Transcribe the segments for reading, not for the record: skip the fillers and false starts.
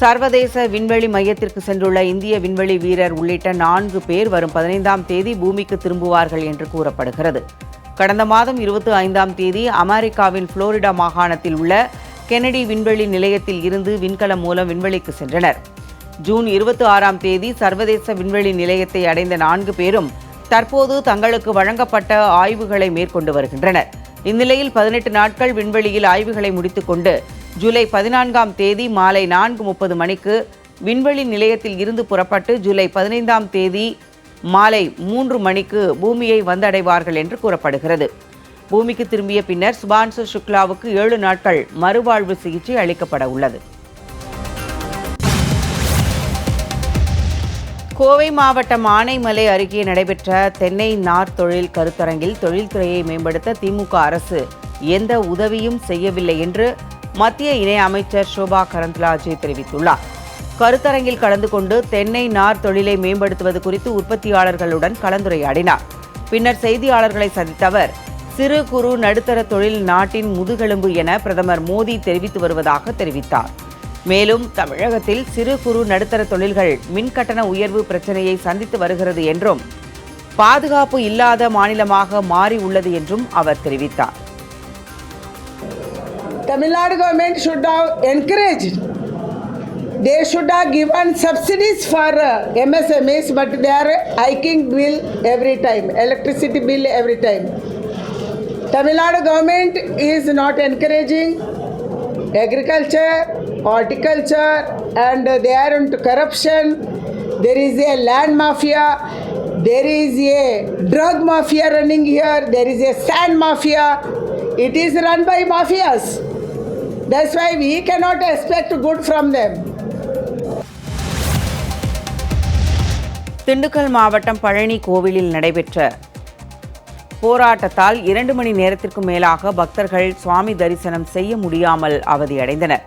சர்வதேச விண்வெளி மையத்திற்கு சென்றுள்ள இந்திய விண்வெளி வீரர் உள்ளிட்ட 4 பேர் வரும் 15ஆம் தேதி பூமிக்கு திரும்புவார்கள் என்று கூறப்படுகிறது. கடந்த மாதம் 25ஆம் தேதி அமெரிக்காவின் புளோரிடா மாகாணத்தில் உள்ள கென்னடி விண்வெளி நிலையத்தில் இருந்து விண்கலம் மூலம் விண்வெளிக்கு சென்றனர். ஜூன் 26ஆம் தேதி சர்வதேச விண்வெளி நிலையத்தை அடைந்த 4 பேரும் தற்போது தங்களுக்கு வழங்கப்பட்ட ஆய்வுகளை மேற்கொண்டு வருகின்றனர். இந்நிலையில் 18 நாட்கள் விண்வெளியில் ஆய்வுகளை முடித்துக்கொண்டு ஜூலை 14ஆம் தேதி மாலை 4:30 மணிக்கு விண்வெளி நிலையத்தில் இருந்து புறப்பட்டு ஜூலை 15ஆம் தேதி மாலை 3 மணிக்கு பூமியை வந்தடைவார்கள் என்று கூறப்படுகிறது. பூமிக்கு திரும்பிய பின்னர் சுபான்சு சுக்லாவுக்கு 7 நாட்கள் மறுவாழ்வு சிகிச்சை அளிக்கப்பட உள்ளது. கோவை மாவட்டம் ஆனைமலை அருகே நடைபெற்ற தென்னை நார் தொழில் கருத்தரங்கில் தொழில்துறையை மேம்படுத்த திமுக அரசு எந்த உதவியும் செய்யவில்லை என்று மத்திய இணை அமைச்சர் சோபா கரந்த்லாஜே தெரிவித்துள்ளார். கருத்தரங்கில் கலந்து கொண்டு தென்னை நார் தொழிலை மேம்படுத்துவது குறித்து உற்பத்தியாளர்களுடன் கலந்துரையாடினார். பின்னர் செய்தியாளர்களை சந்தித்த அவர், சிறு குறு நடுத்தர தொழில் நாட்டின் முதுகெலும்பு என பிரதமர் மோடி தெரிவித்து வருவதாக தெரிவித்தார். மேலும் தமிழகத்தில் சிறு குறு நடுத்தர தொழில்கள் மின்கட்டண உயர்வு பிரச்சனையை சந்தித்து வருகிறது என்றும் பாதுகாப்பு இல்லாத மாநிலமாக மாறி உள்ளது என்றும் அவர் தெரிவித்தார். Tamil Nadu government should have encouraged. They should have given subsidies for MSMEs, but they are hiking bill every time, electricity bill every time. Tamil Nadu government is not encouraging agriculture, horticulture, and they are into corruption. There is a land mafia, there is a drug mafia running here, there is a sand mafia. It is run by mafias. That's why we cannot expect good from them. Dindigul மாவட்டம் பழனி கோவிலில் நடைபெற்ற போராட்டத்தால் 2 மணி நேரத்திற்கும் மேலாக பக்தர்கள் சுவாமி தரிசனம் செய்ய முடியாமல் அவதியடைந்தனர்.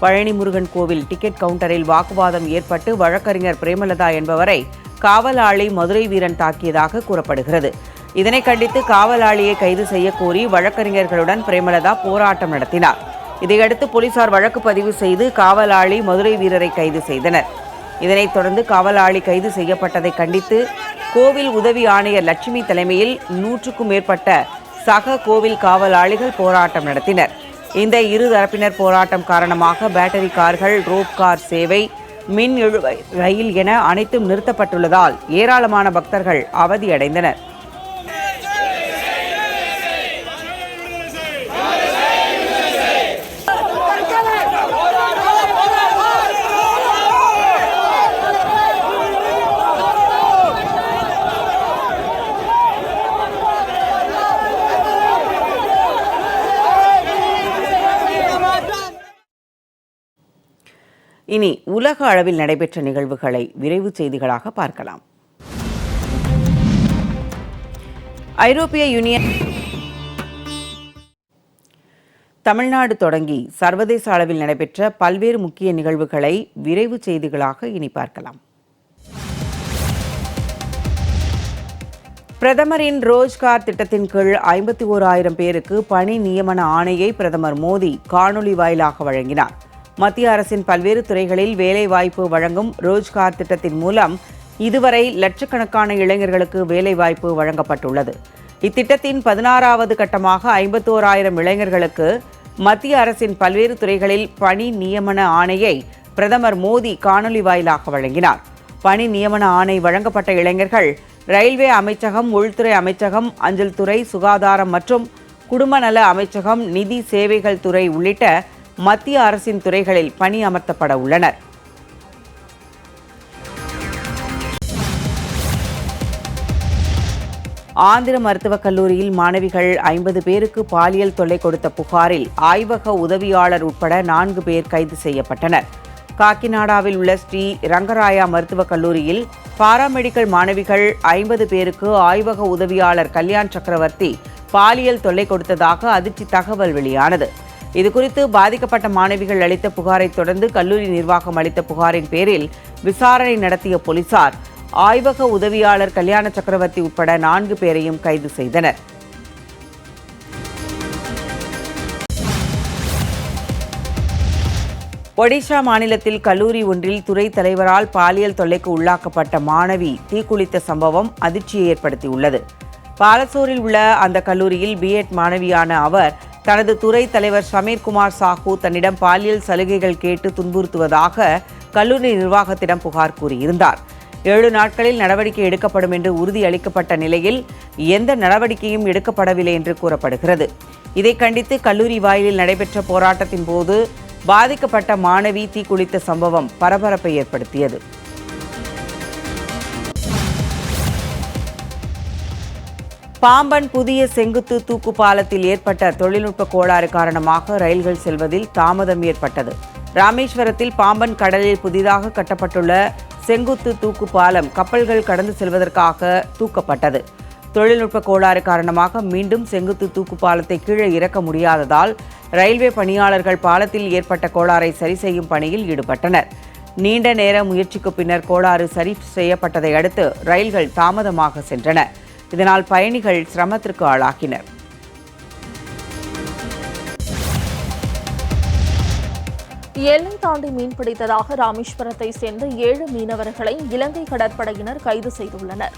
பழனி முருகன் கோவில் டிக்கெட் கவுண்டரில் வாக்குவாதம் ஏற்பட்டு வழக்கறிஞர் பிரேமலதா என்பவரை காவலாளி மதுரை வீரன் தாக்கியதாக கூறப்படுகிறது. இதனை கண்டித்து காவலாளியை கைது செய்ய கோரி வழக்கறிஞர்களுடன் பிரேமலதா போராட்டம் நடத்தினார். இதையடுத்து போலீசார் வழக்கு பதிவு செய்து காவலாளி மதுரை வீரரை கைது செய்தனர். இதனைத் தொடர்ந்து காவலாளி கைது செய்யப்பட்டதை கண்டித்து கோவில் உதவி ஆணையர் லட்சுமி தலைமையில் 100க்கும் மேற்பட்ட சக கோவில் காவலாளிகள் போராட்டம் நடத்தினர். இந்த இரு தரப்பினர் போராட்டம் காரணமாக பேட்டரி கார்கள், ரோப் கார் சேவை, மின் இழுவை ரயில் என அனைத்தும் நிறுத்தப்பட்டுள்ளதால் ஏராளமான பக்தர்கள் அவதியடைந்தனர். இனி உலக அளவில் நடைபெற்ற நிகழ்வுகளை விரைவு செய்திகளாக பார்க்கலாம். ஐரோப்பிய யூனியன் தமிழ்நாடு தொடங்கி சர்வதேச அளவில் நடைபெற்ற பல்வேறு முக்கிய நிகழ்வுகளை விரைவு செய்திகளாக இனி பார்க்கலாம். பிரதமரின் ரோஜ்கார் திட்டத்தின் கீழ் 51,000 பேருக்கு பணி நியமன ஆணையை பிரதமர் மோடி காணொலி வாயிலாக வழங்கினார். மத்திய அரசின் பல்வேறு துறைகளில் வேலைவாய்ப்பு வழங்கும் ரோஜ்கார் திட்டத்தின் மூலம் இதுவரை லட்சக்கணக்கான இளைஞர்களுக்கு வேலைவாய்ப்பு வழங்கப்பட்டுள்ளது. இத்திட்டத்தின் 16வது கட்டமாக 51,000 இளைஞர்களுக்கு மத்திய அரசின் பல்வேறு துறைகளில் பணி நியமன ஆணையை பிரதமர் மோடி காணொலி வாயிலாக வழங்கினார். பணி நியமன ஆணை வழங்கப்பட்ட இளைஞர்கள் ரயில்வே அமைச்சகம், உள்துறை அமைச்சகம், அஞ்சல் துறை, சுகாதாரம் மற்றும் குடும்ப நல அமைச்சகம், நிதி சேவைகள் துறை உள்ளிட்ட மத்திய அரசின் துறைகளில் பணி அமர்த்தப்பட உள்ளனர். ஆந்திர மருத்துவக் கல்லூரியில் மாணவிகள் 50 பேருக்கு பாலியல் தொல்லை கொடுத்த புகாரில் ஆய்வக உதவியாளர் உட்பட 4 பேர் கைது செய்யப்பட்டனர். காக்கிநாடாவில் உள்ள ஸ்ரீ ரங்கராயா மருத்துவக் கல்லூரியில் பாராமெடிக்கல் மாணவிகள் 50 பேருக்கு ஆய்வக உதவியாளர் கல்யாண் சக்கரவர்த்தி பாலியல் தொல்லை கொடுத்ததாக அதிர்ச்சி தகவல் வெளியானது. இதுகுறித்து பாதிக்கப்பட்ட மாணவிகள் அளித்த புகாரை தொடர்ந்து கல்லூரி நிர்வாகம் அளித்த புகாரின் பேரில் விசாரணை நடத்திய போலீசார் ஆய்வக உதவியாளர் கல்யாண சக்கரவர்த்தி உட்பட 4 பேரையும் கைது செய்தனர். ஒடிஷா மாநிலத்தில் கல்லூரி ஒன்றில் துறை தலைவரால் பாலியல் தொல்லைக்கு உள்ளாக்கப்பட்ட மாணவி தீக்குளித்த சம்பவம் அதிர்ச்சியை ஏற்படுத்தியுள்ளது. பாலசோரில் உள்ள அந்த கல்லூரியில் பிஎட் மாணவியான அவர் தனது துறை தலைவர் ஷமீர்குமார் சாஹூ தன்னிடம் பாலியல் சலுகைகள் கேட்டு துன்புறுத்துவதாக கல்லூரி நிர்வாகத்திடம் புகார் கூறியிருந்தார். 7 நாட்களில் நடவடிக்கை எடுக்கப்படும் என்று உறுதியளிக்கப்பட்ட நிலையில் எந்த நடவடிக்கையும் எடுக்கப்படவில்லை என்று கூறப்படுகிறது. இதை கண்டித்து கல்லூரி வாயிலில் நடைபெற்ற போராட்டத்தின் போது பாதிக்கப்பட்ட மாணவி தீக்குளித்த சம்பவம் பரபரப்பை ஏற்படுத்தியது. பாம்பன் புதிய செங்குத்து தூக்கு பாலத்தில் ஏற்பட்ட தொழில்நுட்ப கோளாறு காரணமாக ரயில்கள் செல்வதில் தாமதம் ஏற்பட்டது. ராமேஸ்வரத்தில் பாம்பன் கடலில் புதிதாக கட்டப்பட்டுள்ள செங்குத்து தூக்கு பாலம் கப்பல்கள் கடந்து செல்வதற்காக தூக்கப்பட்டது. தொழில்நுட்ப கோளாறு காரணமாக மீண்டும் செங்குத்து தூக்கு பாலத்தை கீழே இறக்க முடியாததால் ரயில்வே பணியாளர்கள் பாலத்தில் ஏற்பட்ட கோளாறை சரி செய்யும் பணியில் ஈடுபட்டனர். நீண்ட நேர முயற்சிக்கு பின்னர் கோளாறு சரி செய்யப்பட்டதை அடுத்து ரயில்கள் தாமதமாக சென்றன. இதனால் பயணிகள் சிரமத்திற்கு ஆளாகினர். எல்லை தாண்டி மீன்பிடித்ததாக ராமேஸ்வரத்தை சேர்ந்த 7 மீனவர்களை இலங்கை கடற்படையினர் கைது செய்துள்ளனர்.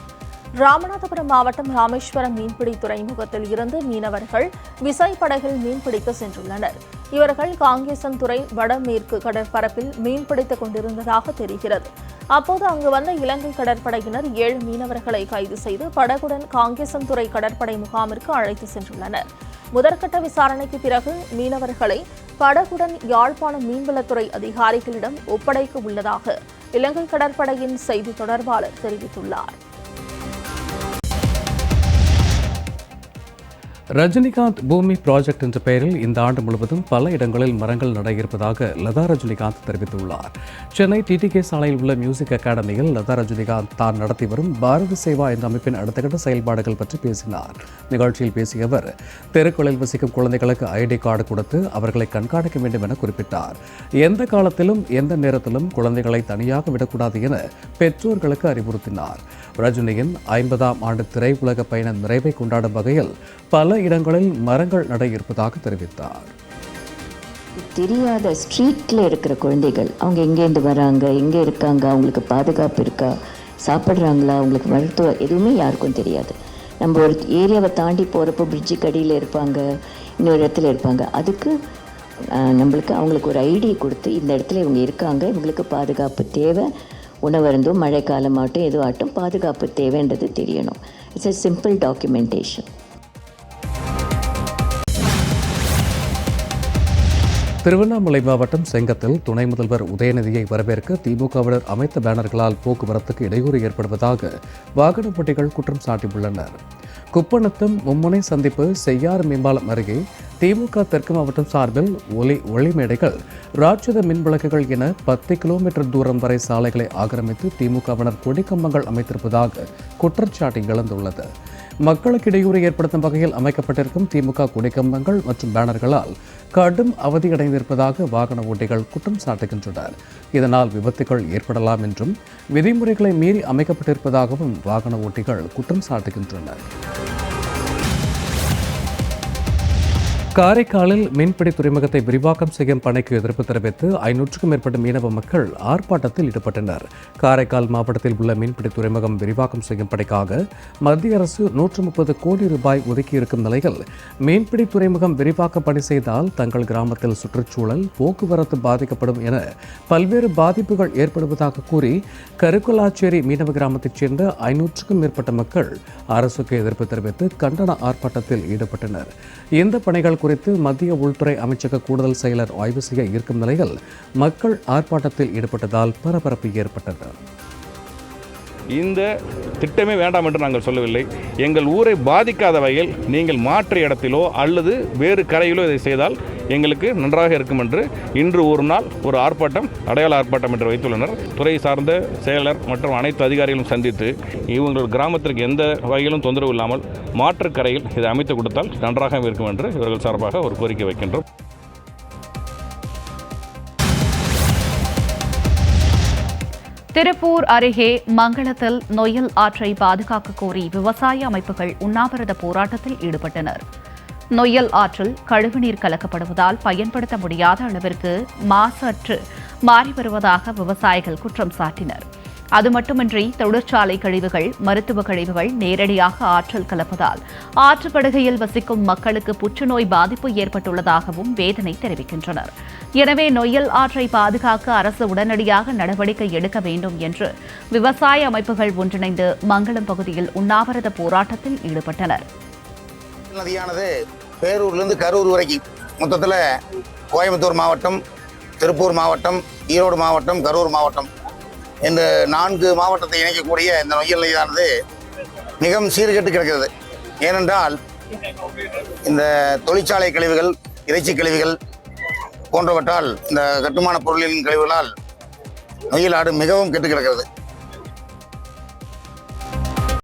ராமநாதபுரம் மாவட்டம் ராமேஸ்வரம் மீன்பிடி துறைமுகத்தில் இருந்து மீனவர்கள் விசைப்படகில் மீன்பிடிக்க சென்றுள்ளனர். இவர்கள் காங்கேசன்துறை வடமேற்கு கடற்பரப்பில் மீன்பிடித்துக் கொண்டிருந்ததாக தெரிகிறது. அப்போது அங்கு வந்த இலங்கை கடற்படையினர் 7 மீனவர்களை கைது செய்து படகுடன் காங்கேசன்துறை கடற்படை முகாமிற்கு அழைத்து சென்றுள்ளனர். முதற்கட்ட விசாரணைக்கு பிறகு மீனவர்களை படகுடன் யாழ்ப்பாணம் மீன்வளத்துறை அதிகாரிகளிடம் ஒப்படைக்க உள்ளதாக இலங்கை கடற்படையின் செய்தி தொடர்பாளர் தெரிவித்துள்ளார். ரஜினிகாந்த் பூமி ப்ராஜெக்ட் என்ற பெயரில் இந்த ஆண்டு முழுவதும் பல இடங்களில் மரங்கள் நட இருப்பதாக லதா ரஜினிகாந்த் தெரிவித்துள்ளார். சென்னை டிடிகே சாலையில் உள்ள மியூசிக் அகாடமியில் லதா ரஜினிகாந்த் தான் நடத்தி வரும் பாரதி சேவா என்ற அமைப்பின் அடுத்தகட்ட செயல்பாடுகள் பற்றி பேசினார். நிகழ்ச்சியில் பேசிய அவர் தெருக்களில் வசிக்கும் குழந்தைகளுக்கு ஐடி கார்டு கொடுத்து அவர்களை கண்காணிக்க வேண்டும் என குறிப்பிட்டார். எந்த காலத்திலும் எந்த நேரத்திலும் குழந்தைகளை தனியாக விடக்கூடாது என பெற்றோர்களுக்கு அறிவுறுத்தினார். ரஜினியின் 50ஆம் ஆண்டு திரையுலக பயண நிறைவை கொண்டாடும் வகையில் பல இடங்களில் மரங்கள் நட இருப்பதாக தெரிவித்தார். தெரியாத ஸ்ட்ரீட்டில் இருக்கிற குழந்தைகள் அவங்க எங்கேருந்து வராங்க, எங்கே இருக்காங்க, அவங்களுக்கு பாதுகாப்பு இருக்கா, சாப்பிட்றாங்களா, அவங்களுக்கு மருத்துவம் எதுவுமே யாருக்கும் தெரியாது. நம்ம ஒரு ஏரியாவை தாண்டி போகிறப்போ பிரிட்ஜுக்கு அடியில் இருப்பாங்க, இன்னொரு இடத்துல இருப்பாங்க. அதுக்கு நம்மளுக்கு அவங்களுக்கு ஒரு ஐடி கொடுத்து இந்த இடத்துல இவங்க இருக்காங்க, இவங்களுக்கு பாதுகாப்பு தேவை, உணவருந்தும் மழை காலமாகட்டும் எதுவாகட்டும் பாதுகாப்பு தேவைன்றது தெரியணும். It's a simple documentation. Tiruvannamalai மாவட்டம் செங்கத்தில் துணை முதல்வர் உதயநிதியை வரவேற்க திமுகவினர் அமைத்த பேனர்களால் போக்குவரத்துக்கு இடையூறு ஏற்படுவதாக வாகன ஓட்டிகள் குற்றம் சாட்டியுள்ளனர். குப்பநத்தம் மும்முனை சந்திப்பு செய்யாறு மேம்பாலம் அருகே திமுக தெற்கு மாவட்டம் சார்பில் ஒளிமேடைகள், ராட்சத மின் விளக்குகள் என 10 கிலோமீட்டர் தூரம் வரை சாலைகளை ஆக்கிரமித்து திமுகவினர் கொடிக்கம்பங்கள் அமைத்திருப்பதாக குற்றச்சாட்டு எழுந்துள்ளது. மக்களுக்கு இடையூறு ஏற்படுத்தும் வகையில் அமைக்கப்பட்டிருக்கும் திமுக கொடிக்கம்பங்கள் மற்றும் பேனர்களால் கடும் அவதியடைந்திருப்பதாக வாகன ஓட்டிகள் குற்றம் சாட்டுகின்றனர். இதனால் விபத்துகள் ஏற்படலாம் என்றும் விதிமுறைகளை மீறி அமைக்கப்பட்டிருப்பதாகவும் வாகன ஓட்டிகள் குற்றம் சாட்டுகின்றனர். காரைக்காலில் மீன்பிடி துறைமுகத்தை விரிவாக்கம் செய்யும் பணிக்கு எதிர்ப்பு தெரிவித்து 500க்கும் மேற்பட்ட மீனவ மக்கள் ஆர்ப்பாட்டத்தில் ஈடுபட்டனர். காரைக்கால் மாவட்டத்தில் உள்ள மீன்பிடி துறைமுகம் விரிவாக்கம் செய்யும் பணிக்காக மத்திய அரசு 130 கோடி ரூபாய் ஒதுக்கியிருக்கும் நிலையில் மீன்பிடி துறைமுகம் விரிவாக்க பணி செய்தால் தங்கள் கிராமத்தில் சுற்றுச்சூழல், போக்குவரத்து பாதிக்கப்படும் என பல்வேறு பாதிப்புகள் ஏற்படுவதாக கூறி கருக்குலாச்சேரி மீனவ கிராமத்தைச் சேர்ந்த 500க்கும் மேற்பட்ட மக்கள் அரசுக்கு எதிர்ப்பு தெரிவித்து கண்டன ஆர்ப்பாட்டத்தில் ஈடுபட்டனர். இந்த பணிகள் குறித்து மத்திய உள்துறை அமைச்சக கூடுதல் செயலர் ஆய்வு செய்ய இருக்கும் நிலையில் மக்கள் ஆர்ப்பாட்டத்தில் ஈடுபட்டதால் பரபரப்பு ஏற்பட்டது. இந்த திட்டமே வேண்டாம் என்று நாங்கள் சொல்லவில்லை. எங்கள் ஊரை பாதிக்காத வகையில் நீங்கள் மாற்று இடத்திலோ அல்லது வேறு கரையிலோ இதை செய்தால் எங்களுக்கு நன்றாக இருக்கும் என்று இன்று ஒரு நாள் ஒரு ஆர்ப்பாட்டம், அடையாள ஆர்ப்பாட்டம் என்று வைத்துள்ளனர். துறை சார்ந்த செயலர் மற்றும் அனைத்து அதிகாரிகளும் சந்தித்து இவங்கள் கிராமத்திற்கு எந்த வகையிலும் தொந்தரவு இல்லாமல் மாற்று கரையில் இதை அமைத்து கொடுத்தால் நன்றாக இருக்கும் என்று இவர்கள் சார்பாக ஒரு கோரிக்கை வைக்கின்றோம். திருப்பூர் அருகே மங்களத்தில் நொய்யல் ஆற்றை பாதுகாக்க கோரி விவசாய அமைப்புகள் உண்ணாவிரத போராட்டத்தில் ஈடுபட்டனர். நொய்யல் ஆற்றில் கழிவுநீர் கலக்கப்படுவதால் பயன்படுத்த முடியாத அளவிற்கு மாசற்று மாறி வருவதாக விவசாயிகள் குற்றம் சாட்டினர். அது மட்டுமின்றி தொழிற்சாலை கழிவுகள், மருத்துவ கழிவுகள் நேரடியாக ஆற்றில் கலப்பதால் ஆற்றுப்படுகையில் வசிக்கும் மக்களுக்கு புற்றுநோய் பாதிப்பு ஏற்பட்டுள்ளதாகவும் வேதனை தெரிவிக்கின்றனர். எனவே நொய்யல் ஆற்றை பாதுகாக்க அரசு உடனடியாக நடவடிக்கை எடுக்க வேண்டும் என்று விவசாய அமைப்புகள் ஒன்றிணைந்து மங்களம் பகுதியில் உண்ணாவிரத போராட்டத்தில் ஈடுபட்டனர். நதியானது பேரூர்லேருந்து கரூர் வரைக்கும் மொத்தத்தில் கோயம்புத்தூர் மாவட்டம், திருப்பூர் மாவட்டம், ஈரோடு மாவட்டம், கரூர் மாவட்டம் இந்த 4 மாவட்டத்தை இணைக்கக்கூடிய இந்த நொய்யல் நதியானது மிகவும் சீர்கெட்டு கிடக்கிறது. ஏனென்றால் இந்த தொழிற்சாலை கழிவுகள், இறைச்சி கழிவுகள் போன்றவற்றால், இந்த கட்டுமான பொருளின் கழிவுகளால் நொய்யல் ஆறு மிகவும் கெட்டு கிடக்கிறது.